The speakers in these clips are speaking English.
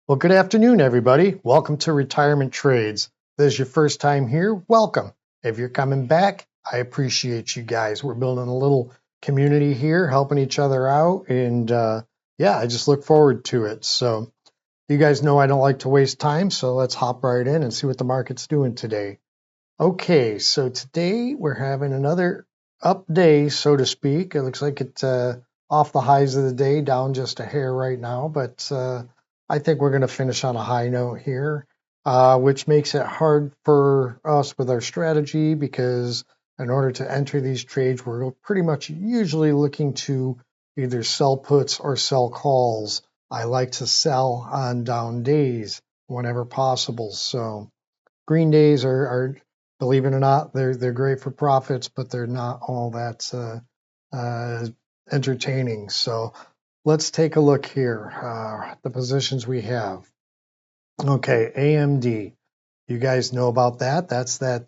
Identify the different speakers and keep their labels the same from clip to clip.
Speaker 1: Well, good afternoon, everybody. Welcome to Retirement Trades. If this is your first time here, welcome. If you're coming back, I appreciate you guys. We're building a little community here, helping each other out, and yeah, I just look forward to it. So, you guys know I don't like to waste time, so let's hop right in and see what the market's doing today. Okay, so today we're having another up day, so to speak. It looks like it's off the highs of the day, down just a hair right now, but I think we're going to finish on a high note here, which makes it hard for us with our strategy because in order to enter these trades, we're pretty much usually looking to either sell puts or sell calls. I like to sell on down days whenever possible. So green days are believe it or not, they're great for profits, but they're not all that entertaining. So let's take a look here. The positions we have. Okay, AMD. You guys know about that. That's that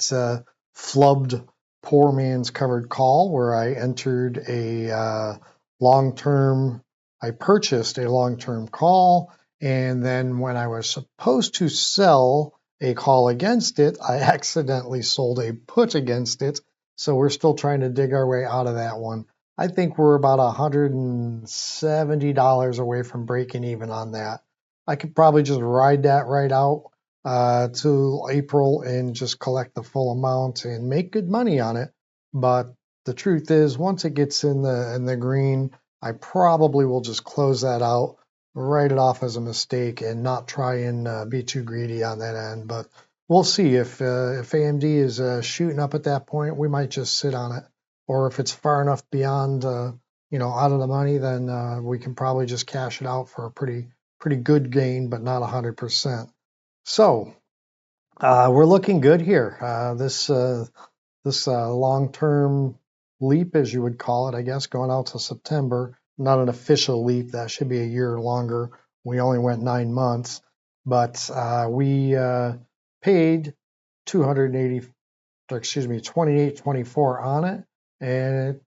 Speaker 1: flubbed poor man's covered call where I entered a long-term, I purchased a long-term call, and then when I was supposed to sell a call against it, I accidentally sold a put against it. So we're still trying to dig our way out of that one. I think we're about $170 away from breaking even on that. I could probably just ride that right out to April and just collect the full amount and make good money on it. But the truth is, once it gets in the green, I probably will just close that out, write it off as a mistake, and not try and be too greedy on that end. But we'll see if AMD is shooting up at that point, we might just sit on it. Or if it's far enough beyond, out of the money, then we can probably just cash it out for a pretty good gain, but not 100%. So we're looking good here. This long-term leap, as you would call it, I guess, going out to September. Not an official leap. That should be a year longer. We only went 9 months, but we paid 280, excuse me, 28.24 on it, and it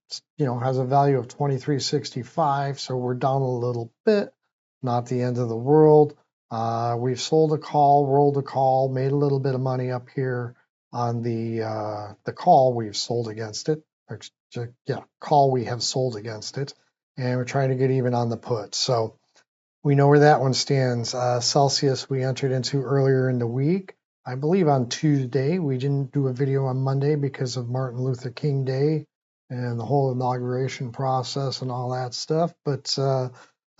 Speaker 1: has a value of 23.65. So we're down a little bit. Not the end of the world. We've sold a call, rolled a call, made a little bit of money up here on the call we've sold against it. Call we have sold against it, and we're trying to get even on the put. So we know where that one stands. Celsius we entered into earlier in the week. I believe on Tuesday. We didn't do a video on Monday because of Martin Luther King Day and the whole inauguration process and all that stuff. But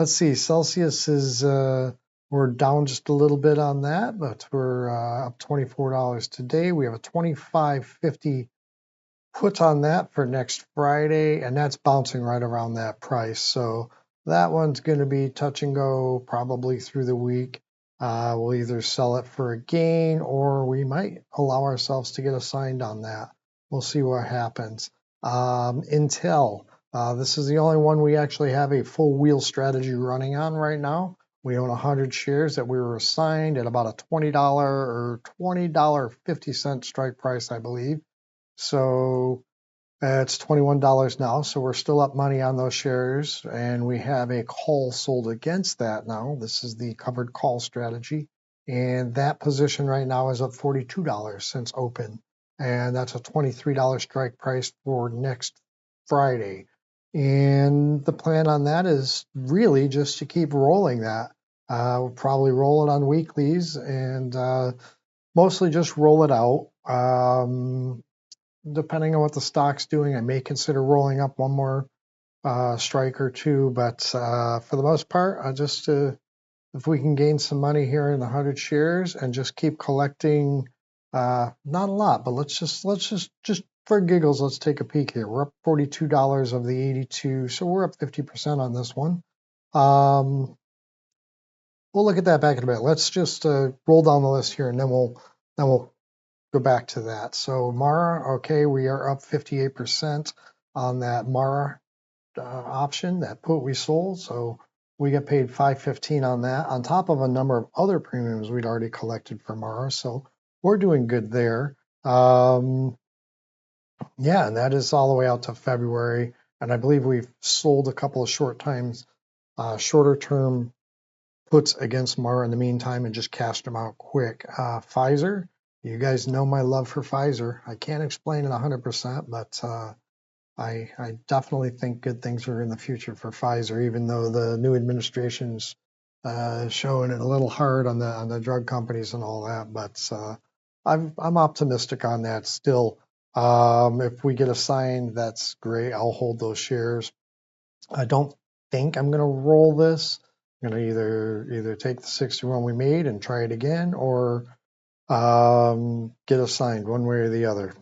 Speaker 1: let's see, Celsius is we're down just a little bit on that, but we're up $24 today. We have a $25.50 put on that for next Friday, and that's bouncing right around that price. So that one's going to be touch and go probably through the week. We'll either sell it for a gain or we might allow ourselves to get assigned on that. We'll see what happens. Intel. This is the only one we actually have a full wheel strategy running on right now. We own 100 shares that we were assigned at about a $20 or $20.50 strike price, I believe. So it's $21 now. So we're still up money on those shares, and we have a call sold against that now. This is the covered call strategy, and that position right now is up $42 since open, and that's a $23 strike price for next Friday. And the plan on that is really just to keep rolling that. We'll probably roll it on weeklies and mostly just roll it out. Depending on what the stock's doing, I may consider rolling up one more strike or two. But for the most part, I just if we can gain some money here in the 100 shares and just keep collecting, not a lot, but let's just for giggles, let's take a peek here. We're up $42 of the 82, so we're up 50% on this one. We'll look at that back in a bit. Let's just roll down the list here, and then we'll go back to that. So Mara, okay, we are up 58% on that Mara option, that put we sold. So we got paid $5.15 on that, on top of a number of other premiums we'd already collected for Mara. So we're doing good there. Yeah, and that is all the way out to February. And I believe we've sold a couple of shorter term puts against Mara in the meantime and just cashed them out quick. Pfizer, you guys know my love for Pfizer. I can't explain it 100%, but I definitely think good things are in the future for Pfizer, even though the new administration's showing it a little hard on the drug companies and all that. But I'm optimistic on that still. If we get a sign, that's great. I'll hold those shares. I don't think I'm going to roll this. I'm going to either take the 61 we made and try it again, or get assigned one way or the other.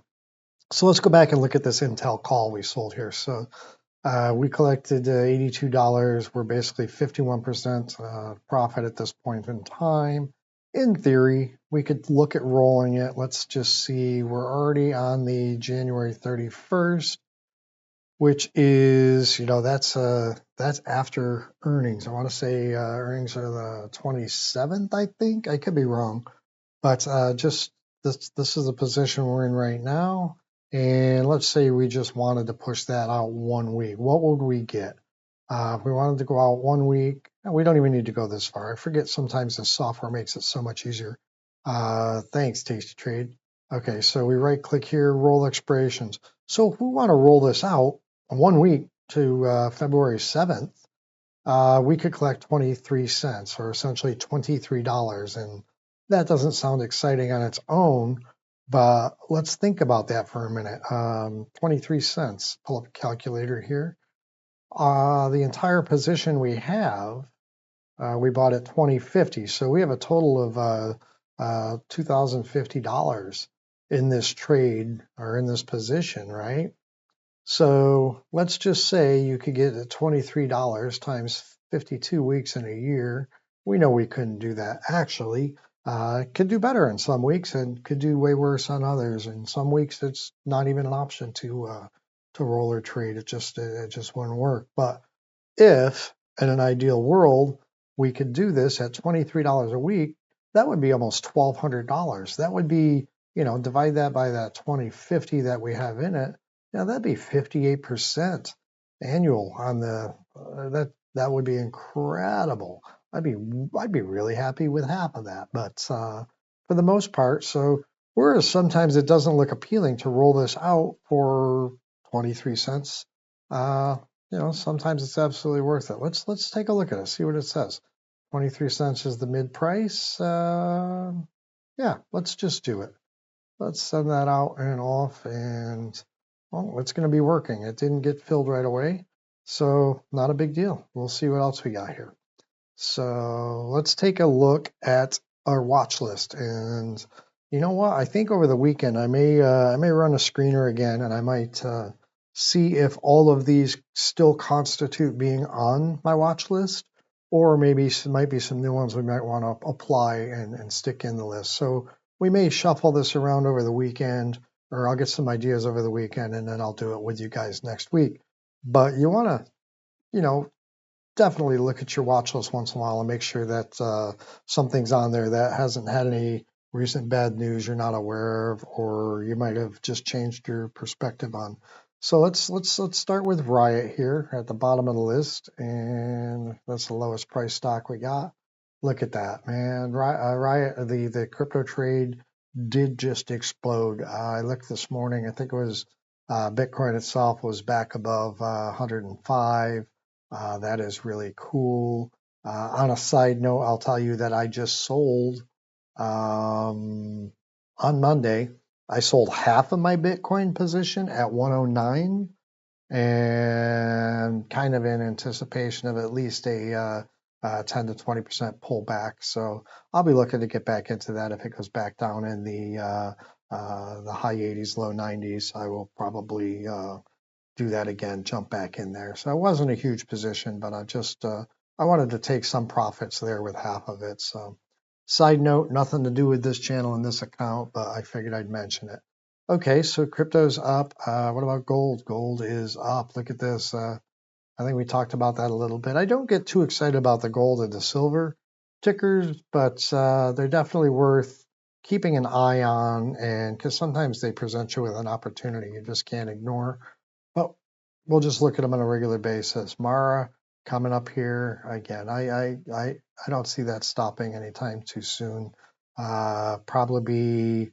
Speaker 1: So let's go back and look at this Intel call we sold here. So we collected $82. We're basically 51% profit at this point in time. In theory, we could look at rolling it. Let's just see. We're already on the January 31st, which is, that's after earnings. I want to say earnings are the 27th, I think. I could be wrong. But just this is the position we're in right now. And let's say we just wanted to push that out 1 week. What would we get? If we wanted to go out 1 week, we don't even need to go this far. I forget sometimes the software makes it so much easier. Thanks, TastyTrade. Okay, so we right click here, roll expirations. So if we want to roll this out 1 week to February 7th, we could collect 23 cents, or essentially $23. And that doesn't sound exciting on its own, but let's think about that for a minute. 23 cents, pull up a calculator here. The entire position we have, we bought at 20.50. So we have a total of $2,050 in this trade, or in this position, right? So let's just say you could get it $23 times 52 weeks in a year. We know we couldn't do that actually. Could do better in some weeks and could do way worse on others. In some weeks, it's not even an option to roll or trade. It just wouldn't work. But if in an ideal world we could do this at $23 a week, that would be almost $1,200. That would be, divide that by that 2050 that we have in it. Now that'd be 58% annual on the that would be incredible. I'd be really happy with half of that. But for the most part, so whereas sometimes it doesn't look appealing to roll this out for 23 cents, sometimes it's absolutely worth it. Let's take a look at it, see what it says. 23 cents is the mid price. Yeah, let's just do it. Let's send that out and off, and well, it's going to be working. It didn't get filled right away, so not a big deal. We'll see what else we got here. So let's take a look at our watch list. And you know what? I think over the weekend I may run a screener again, and I might see if all of these still constitute being on my watch list, or maybe might be some new ones we might want to apply and stick in the list. So we may shuffle this around over the weekend, or I'll get some ideas over the weekend, and then I'll do it with you guys next week. But you want to, definitely look at your watch list once in a while and make sure that something's on there that hasn't had any recent bad news you're not aware of, or you might have just changed your perspective on. So let's start with Riot here at the bottom of the list, and that's the lowest price stock we got. Look at that, man. Riot, the crypto trade did just explode. I looked this morning. I think it was Bitcoin itself was back above 105. That is really cool. On a side note, I'll tell you that I just sold on Monday. I sold half of my Bitcoin position at 109, and kind of in anticipation of at least a 10 to 20% pullback. So I'll be looking to get back into that. If it goes back down in the high 80s, low 90s, I will probably do that again, jump back in there. So it wasn't a huge position, but I wanted to take some profits there with half of it. So side note, nothing to do with this channel and this account, but I figured I'd mention it. Okay, so crypto's up. What about gold? Gold is up. Look at this. I think we talked about that a little bit. I don't get too excited about the gold and the silver tickers, but they're definitely worth keeping an eye on, and because sometimes they present you with an opportunity you just can't ignore. But we'll just look at them on a regular basis. Mara coming up here. Again, I don't see that stopping anytime too soon. Probably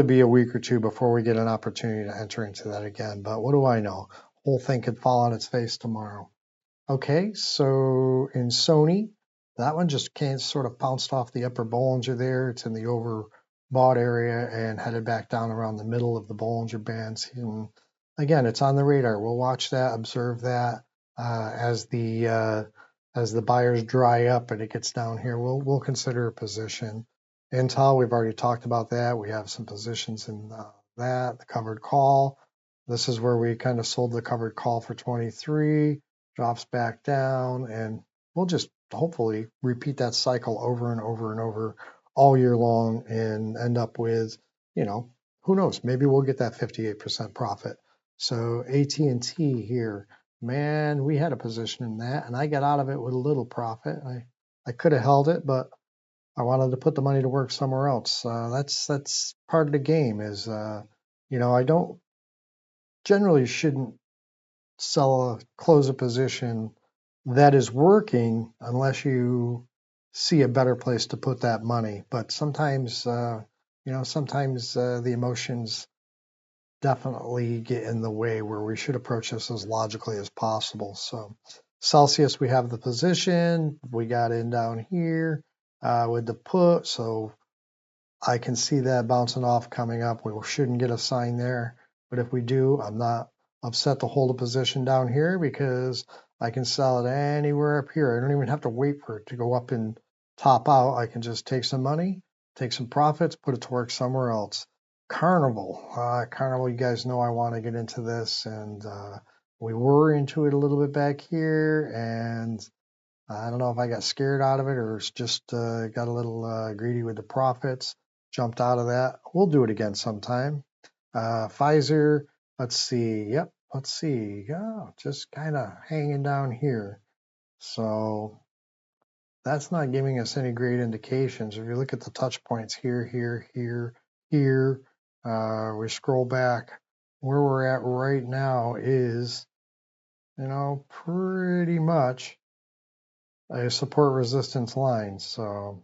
Speaker 1: be a week or two before we get an opportunity to enter into that again. But what do I know? Whole thing could fall on its face tomorrow. Okay, so in Sony, that one just can't sort of bounced off the upper Bollinger there. It's in the overbought area and headed back down around the middle of the Bollinger Bands. And again, it's on the radar. We'll watch that, observe that as the buyers dry up and it gets down here. We'll consider a position. Intel, we've already talked about that. We have some positions in that, the covered call. This is where we kind of sold the covered call for 23, drops back down, and we'll just hopefully repeat that cycle over and over and over all year long and end up with, who knows, maybe we'll get that 58% profit. So AT&T here, man, we had a position in that, and I got out of it with a little profit. I could have held it, but I wanted to put the money to work somewhere else. That's part of the game is, I don't generally shouldn't close a position that is working unless you see a better place to put that money. But sometimes, the emotions definitely get in the way where we should approach this as logically as possible. So Celsius, we have the position. We got in down here with the put. So I can see that bouncing off coming up. We shouldn't get a sign there. But if we do, I'm not upset to hold a position down here because I can sell it anywhere up here. I don't even have to wait for it to go up and top out. I can just take some money, take some profits, put it to work somewhere else. Carnival. Carnival, you guys know I want to get into this. And we were into it a little bit back here. And I don't know if I got scared out of it or just got a little greedy with the profits, jumped out of that. We'll do it again sometime. Pfizer, let's see. Yep, let's see. Oh, just kind of hanging down here. So that's not giving us any great indications. If you look at the touch points here, here, we scroll back. Where we're at right now is, pretty much a support resistance line. So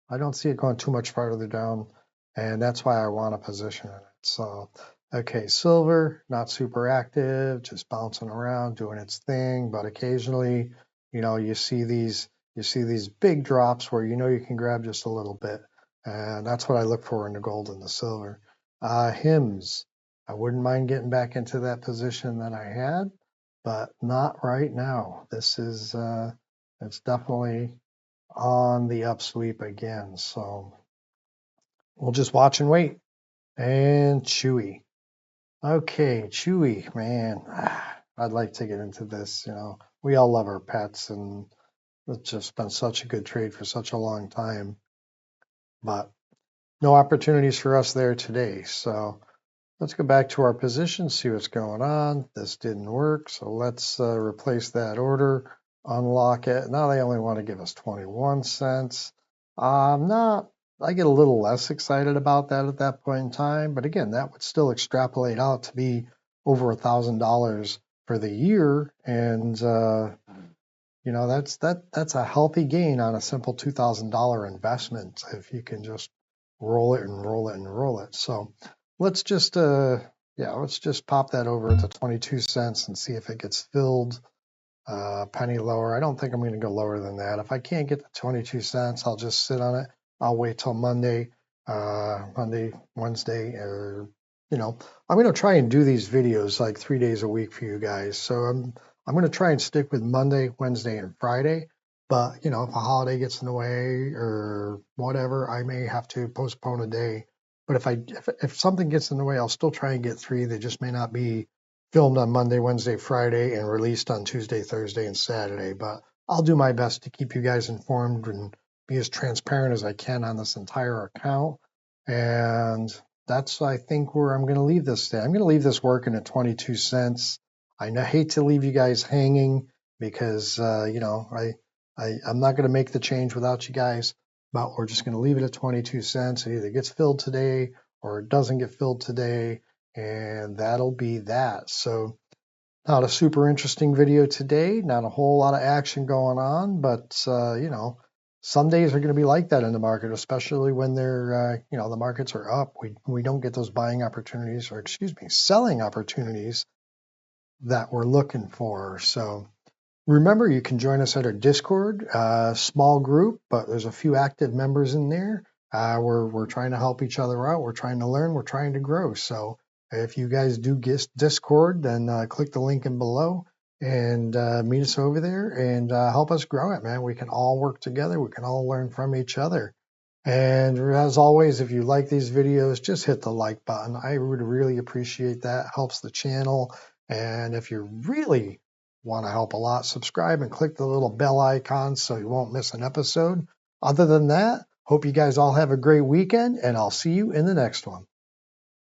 Speaker 1: I don't see it going too much farther down, and that's why I want a position in it. So, okay, silver, not super active, just bouncing around, doing its thing, but occasionally, you see these big drops where you can grab just a little bit, and that's what I look for in the gold and the silver. HIMS, I wouldn't mind getting back into that position that I had, but not right now. This is it's definitely on the upsweep again. So we'll just watch and wait. And Chewy. Okay, Chewy, man, I'd like to get into this. We all love our pets, and it's just been such a good trade for such a long time. But no opportunities for us there today. So let's go back to our position, see what's going on. This didn't work, so let's replace that order, unlock it. Now they only want to give us 21 cents. I get a little less excited about that at that point in time, but again, that would still extrapolate out to be over $1,000 for the year, and that's a healthy gain on a simple $2,000 investment if you can just roll it and roll it and roll it. So let's just pop that over to 22 cents and see if it gets filled penny lower. I don't think I'm going to go lower than that. If I can't get to 22 cents, I'll just sit on it. I'll wait till Monday, Wednesday, or I'm going to try and do these videos like 3 days a week for you guys. So I'm going to try and stick with Monday, Wednesday, and Friday. But if a holiday gets in the way or whatever, I may have to postpone a day. But if something gets in the way, I'll still try and get 3. They just may not be filmed on Monday, Wednesday, Friday, and released on Tuesday, Thursday, and Saturday. But I'll do my best to keep you guys informed and be as transparent as I can on this entire account. And that's, I think, where I'm going to leave this today. I'm going to leave this working at 22 cents. I hate to leave you guys hanging because, I'm not going to make the change without you guys, but we're just going to leave it at 22 cents. It either gets filled today or it doesn't get filled today, and that'll be that. So Not a super interesting video today, not a whole lot of action going on, but some days are going to be like that in the market, especially when the markets are up. We don't get those buying opportunities, or excuse me, selling opportunities that we're looking for. So remember, you can join us at our Discord, small group, but there's a few active members in there. We're trying to help each other out. We're trying to learn. We're trying to grow. So if you guys do get Discord, then click the link in below and meet us over there and help us grow it, man. We can all work together. We can all learn from each other. And as always, if you like these videos, just hit the like button. I would really appreciate that. It helps the channel. And if you really want to help a lot, subscribe and click the little bell icon so you won't miss an episode. Other than that, hope you guys all have a great weekend, and I'll see you in the next one.